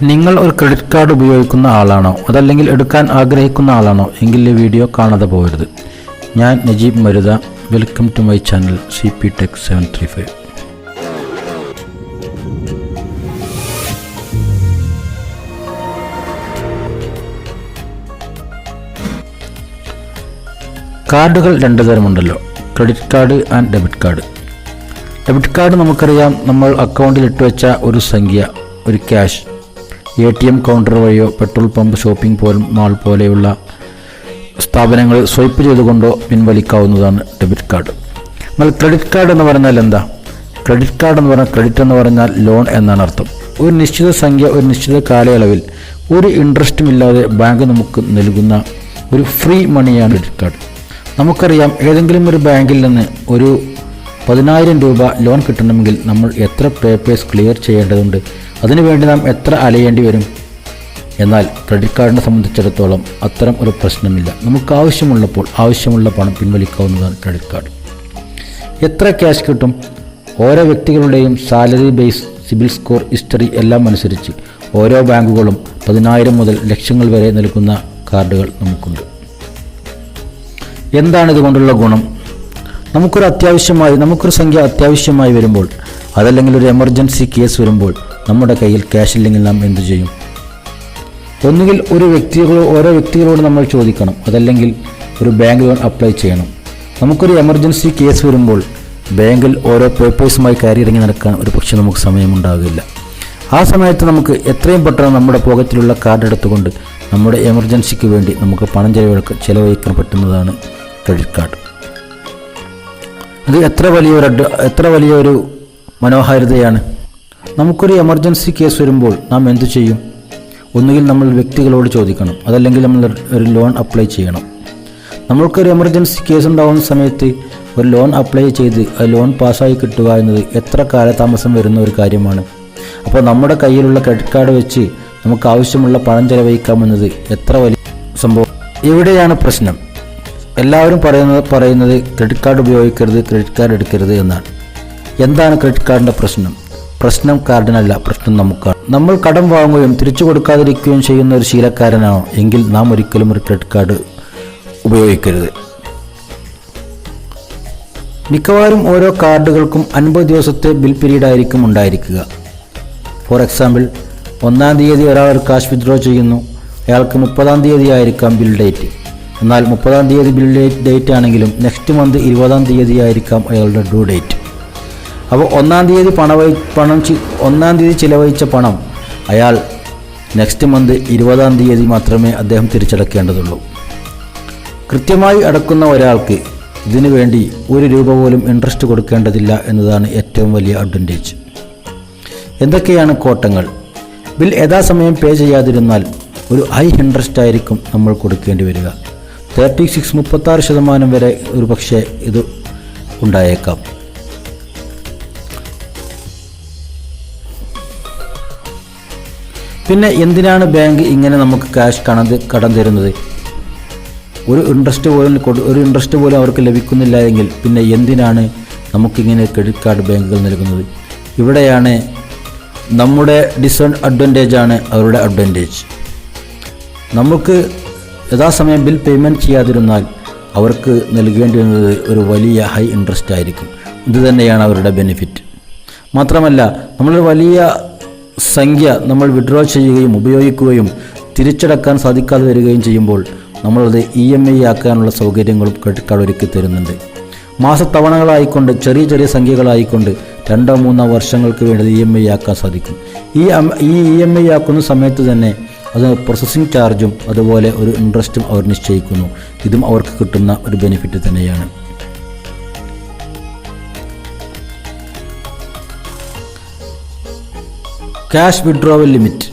നിങ്ങൾ ഒരു credit card ഉപയോഗിക്കുന്ന ആളാണോ അതല്ലെങ്കിൽ എടുക്കാൻ ആഗ്രഹിക്കുന്ന ആളാണോ എങ്കിൽ ഈ വീഡിയോ കാണാതെ പോകരുത്. ഞാൻ Najeeb Maruta. Welcome to my channel CP Tech 735. കാർഡുകൾ രണ്ട് തരമുണ്ടല്ലോ, credit card and debit card. Debit card നമുക്കറിയാം, നമ്മൾ അക്കൗണ്ടിൽ ഇട്ടുവെച്ച ഒരു സംഖ്യ, ഒരു ക്യാഷ് ATM കൗണ്ടർ വഴിയോ പെട്രോൾ പമ്പ്, ഷോപ്പിംഗ് മാൾ പോലെയുള്ള സ്ഥാപനങ്ങൾ സ്വൈപ്പ് ചെയ്തുകൊണ്ടോ പിൻവലിക്കാവുന്നതാണ് ഡെബിറ്റ് കാർഡ്. എന്നാൽ ക്രെഡിറ്റ് കാർഡ് എന്ന് പറഞ്ഞാൽ എന്താ? ക്രെഡിറ്റ് കാർഡ് എന്ന് പറഞ്ഞാൽ, ക്രെഡിറ്റ് എന്ന് പറഞ്ഞാൽ ലോൺ എന്നാണ് അർത്ഥം. ഒരു നിശ്ചിത സംഖ്യ ഒരു നിശ്ചിത കാലയളവിൽ ഒരു ഇൻട്രസ്റ്റും ഇല്ലാതെ ബാങ്ക് നമുക്ക് നൽകുന്ന ഒരു ഫ്രീ മണിയാണ് ക്രെഡിറ്റ് കാർഡ്. നമുക്കറിയാം, ഏതെങ്കിലും ഒരു ബാങ്കിൽ നിന്ന് ഒരു 10,000 രൂപ ലോൺ കിട്ടണമെങ്കിൽ നമ്മൾ എത്ര പേപ്പേഴ്സ് ക്ലിയർ ചെയ്യേണ്ടതുണ്ട്, അതിനുവേണ്ടി നാം എത്ര അലയേണ്ടി വരും. എന്നാൽ ക്രെഡിറ്റ് കാർഡിനെ സംബന്ധിച്ചിടത്തോളം അത്തരം ഒരു പ്രശ്നമില്ല. നമുക്ക് ആവശ്യമുള്ളപ്പോൾ ആവശ്യമുള്ള പണം പിൻവലിക്കാവുന്നതാണ് ക്രെഡിറ്റ് കാർഡ്. എത്ര ക്യാഷ് കിട്ടും? ഓരോ വ്യക്തികളുടെയും salary base, CIBIL score, history എല്ലാം അനുസരിച്ച് ഓരോ ബാങ്കുകളും 10,000 മുതൽ ലക്ഷങ്ങൾ വരെ നൽകുന്ന കാർഡുകൾ നമുക്കുണ്ട്. എന്താണ് ഇതുകൊണ്ടുള്ള ഗുണം? നമുക്കൊരു സംഖ്യ അത്യാവശ്യമായി വരുമ്പോൾ, അതല്ലെങ്കിൽ ഒരു എമർജൻസി കേസ് വരുമ്പോൾ നമ്മുടെ കയ്യിൽ ക്യാഷ് ഇല്ലെങ്കിൽ നാം എന്തു ചെയ്യും? ഒന്നുകിൽ ഓരോ വ്യക്തികളോട് നമ്മൾ ചോദിക്കണം, അതല്ലെങ്കിൽ ഒരു ബാങ്ക് ലോൺ അപ്ലൈ ചെയ്യണം. നമുക്കൊരു എമർജൻസി കേസ് വരുമ്പോൾ ബാങ്കിൽ ഓരോ പേപ്പേഴ്സുമായി കയറി ഇറങ്ങി നടക്കാൻ ഒരു പക്ഷേ നമുക്ക് സമയമുണ്ടാകില്ല. ആ സമയത്ത് നമുക്ക് എത്രയും പെട്ടെന്ന് നമ്മുടെ പോക്കറ്റിലുള്ള കാർഡ് എടുത്തുകൊണ്ട് നമ്മുടെ എമർജൻസിക്ക് വേണ്ടി നമുക്ക് പണം ചെലവഴിക്കാൻ പറ്റുന്നതാണ് ക്രെഡിറ്റ് കാർഡ്. അത് എത്ര വലിയൊരു മനോഹാരിതയാണ്. നമുക്കൊരു എമർജൻസി കേസ് വരുമ്പോൾ നാം എന്തു ചെയ്യും? ഒന്നുകിൽ നമ്മൾ വ്യക്തികളോട് ചോദിക്കണം, അതല്ലെങ്കിൽ നമ്മൾ ഒരു ലോൺ അപ്ലൈ ചെയ്യണം. നമ്മൾക്കൊരു എമർജൻസി കേസ് ഉണ്ടാകുന്ന സമയത്ത് ഒരു ലോൺ അപ്ലൈ ചെയ്ത് ആ ലോൺ പാസ്സായി കിട്ടുക എന്നത് എത്ര കാലതാമസം വരുന്ന ഒരു കാര്യമാണ്. അപ്പോൾ നമ്മുടെ കയ്യിലുള്ള ക്രെഡിറ്റ് കാർഡ് വെച്ച് നമുക്ക് ആവശ്യമുള്ള പണം ചെലവഴിക്കാമെന്നത് എത്ര വലിയ സംഭവം. ഇവിടെയാണ് പ്രശ്നം. എല്ലാവരും പറയുന്നത് ക്രെഡിറ്റ് കാർഡ് ഉപയോഗിക്കരുത്, ക്രെഡിറ്റ് കാർഡ് എടുക്കരുത് എന്നാണ്. എന്താണ് ക്രെഡിറ്റ് കാർഡിൻ്റെ പ്രശ്നം? പ്രശ്നം കാർഡിനല്ല, പ്രശ്നം നമുക്കാണ്. നമ്മൾ കടം വാങ്ങുകയും തിരിച്ചു കൊടുക്കാതിരിക്കുകയും ചെയ്യുന്ന ഒരു ശീലക്കാരനാണോ എങ്കിൽ നാം ഒരിക്കലും ഒരു ക്രെഡിറ്റ് കാർഡ് ഉപയോഗിക്കരുത്. മിക്കവാറും ഓരോ കാർഡുകൾക്കും 50 ദിവസത്തെ ബിൽ പീരീഡ് ആയിരിക്കും ഉണ്ടായിരിക്കുക. ഫോർ എക്സാമ്പിൾ, 1-ാം തീയതി ഒരാൾ കാശ് വിത്ഡ്രോ ചെയ്യുന്നു, അയാൾക്ക് 30-ാം തീയതി ആയിരിക്കാം ബിൽ ഡേറ്റ്. എന്നാൽ 30-ാം തീയതി ബിൽ ഡേറ്റ് ആണെങ്കിലും നെക്സ്റ്റ് മന്ത് 20-ാം തീയതി ആയിരിക്കാം അയാളുടെ ഡ്യൂ ഡേറ്റ്. അപ്പോൾ 1-ാം തീയതി 1-ാം തീയതി ചിലവഴിച്ച പണം അയാൾ നെക്സ്റ്റ് മന്ത് 20-ാം തീയതി മാത്രമേ അദ്ദേഹം തിരിച്ചടക്കേണ്ടതുള്ളൂ. കൃത്യമായി അടക്കുന്ന ഒരാൾക്ക് ഇതിനു വേണ്ടി 1 രൂപ പോലും ഇൻട്രസ്റ്റ് കൊടുക്കേണ്ടതില്ല എന്നതാണ് ഏറ്റവും വലിയ അഡ്വാൻറ്റേജ്. എന്തൊക്കെയാണ് കോട്ടങ്ങൾ? ബിൽ യഥാസമയം പേ ചെയ്യാതിരുന്നാൽ ഒരു ഹൈ ഇൻട്രസ്റ്റ് ആയിരിക്കും നമ്മൾ കൊടുക്കേണ്ടി വരിക. 36-36% വരെ ഒരു പക്ഷേ ഇത് ഉണ്ടായേക്കാം. പിന്നെ എന്തിനാണ് ബാങ്ക് ഇങ്ങനെ നമുക്ക് ക്യാഷ് കടം തരുന്നത്? ഒരു ഇൻട്രസ്റ്റ് പോലും അവർക്ക് ലഭിക്കുന്നില്ല എങ്കിൽ പിന്നെ എന്തിനാണ് നമുക്കിങ്ങനെ ക്രെഡിറ്റ് കാർഡ് ബാങ്കുകൾ നൽകുന്നത്? ഇവിടെയാണ് നമ്മുടെ ഡിസഡ്വാൻറ്റേജാണ് അവരുടെ അഡ്വാൻറ്റേജ്. നമുക്ക് യഥാസമയം ബിൽ പേയ്മെൻറ്റ് ചെയ്യാതിരുന്നാൽ അവർക്ക് നൽകേണ്ടി വരുന്നത് ഒരു വലിയ ഹൈ ഇൻട്രസ്റ്റ് ആയിരിക്കും. ഇതുതന്നെയാണ് അവരുടെ ബെനിഫിറ്റ്. മാത്രമല്ല, നമ്മളൊരു വലിയ സംഖ്യ നമ്മൾ വിഡ്രോ ചെയ്യുകയും ഉപയോഗിക്കുകയും തിരിച്ചടക്കാൻ സാധിക്കാതെ വരികയും ചെയ്യുമ്പോൾ നമ്മളത് EMI ആക്കാനുള്ള സൗകര്യങ്ങളും ക്രെഡിറ്റ് കാർഡ് ഒരുക്കി തരുന്നുണ്ട്. മാസത്തവണകളായിക്കൊണ്ട് ചെറിയ സംഖ്യകളായിക്കൊണ്ട് 2-3 വർഷങ്ങൾക്ക് വേണ്ടി EMI ആക്കാൻ സാധിക്കും. ഈ EMI ആക്കുന്ന സമയത്ത് തന്നെ അത് പ്രോസസ്സിംഗ് ചാർജും അതുപോലെ ഒരു ഇൻട്രസ്റ്റും അവർ നിശ്ചയിക്കുന്നു. ഇതും അവർക്ക് കിട്ടുന്ന ഒരു ബെനിഫിറ്റ് തന്നെയാണ്. ക്യാഷ് വിഡ്രോവൽ ലിമിറ്റ്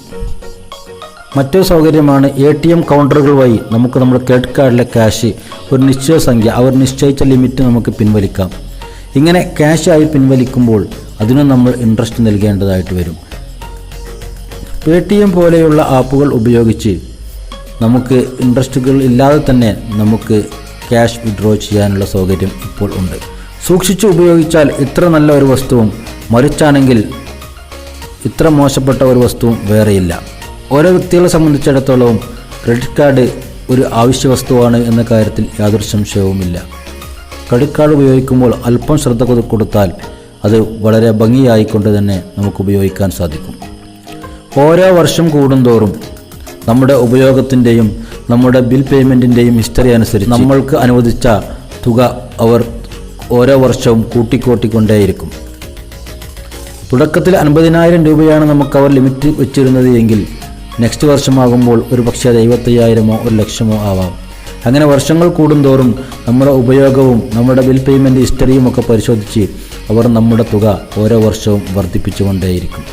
മറ്റൊരു സൗകര്യമാണ്. ATM കൗണ്ടറുകൾ വഴി നമുക്ക് നമ്മുടെ ക്രെഡിറ്റ് കാർഡിലെ ക്യാഷ് ഒരു നിശ്ചിത സംഖ്യ, അവർ നിശ്ചയിച്ച ലിമിറ്റ് നമുക്ക് പിൻവലിക്കാം. ഇങ്ങനെ ക്യാഷായി പിൻവലിക്കുമ്പോൾ അതിനും നമ്മൾ ഇൻട്രസ്റ്റ് നൽകേണ്ടതായിട്ട് വരും. Paytm പോലെയുള്ള ആപ്പുകൾ ഉപയോഗിച്ച് നമുക്ക് ഇൻട്രസ്റ്റുകൾ ഇല്ലാതെ തന്നെ നമുക്ക് ക്യാഷ് വിഡ്രോ ചെയ്യാനുള്ള സൗകര്യം ഇപ്പോൾ ഉണ്ട്. സൂക്ഷിച്ച് ഉപയോഗിച്ചാൽ ഇത്ര നല്ല ഒരു വസ്തുവും മറിച്ചാണെങ്കിൽ ഇത്ര മോശപ്പെട്ട ഒരു വസ്തുവും വേറെയില്ല. ഓരോ വ്യക്തികളെ സംബന്ധിച്ചിടത്തോളം ക്രെഡിറ്റ് കാർഡ് ഒരു ആവശ്യ വസ്തുവാണ് എന്ന കാര്യത്തിൽ യാതൊരു സംശയവുമില്ല. ക്രെഡിറ്റ് കാർഡ് ഉപയോഗിക്കുമ്പോൾ അല്പം ശ്രദ്ധ കൊടുത്താൽ അത് വളരെ ഭംഗിയായിക്കൊണ്ട് തന്നെ നമുക്ക് ഉപയോഗിക്കാൻ സാധിക്കും. ഓരോ വർഷം കൂടുന്തോറും നമ്മുടെ ഉപയോഗത്തിൻ്റെയും നമ്മുടെ ബിൽ പേയ്മെൻറ്റിൻ്റെയും ഹിസ്റ്ററി അനുസരിച്ച് നമ്മൾക്ക് അനുവദിച്ച തുക അവർ ഓരോ വർഷവും കൂട്ടിക്കൊണ്ടേയിരിക്കും. തുടക്കത്തിൽ 50,000 രൂപയാണ് നമുക്ക് അവർ ലിമിറ്റ് വെച്ചിരുന്നത് എങ്കിൽ നെക്സ്റ്റ് വർഷമാകുമ്പോൾ ഒരു പക്ഷേ അത് 75,000-ഓ 1,00,000-ഓ ആവാം. അങ്ങനെ വർഷങ്ങൾ കൂടുന്തോറും നമ്മുടെ ഉപയോഗവും നമ്മുടെ ബിൽ പേയ്മെൻറ്റ് ഹിസ്റ്ററിയും ഒക്കെ പരിശോധിച്ച് അവർ നമ്മുടെ തുക ഓരോ വർഷവും വർദ്ധിപ്പിച്ചുകൊണ്ടേയിരിക്കും.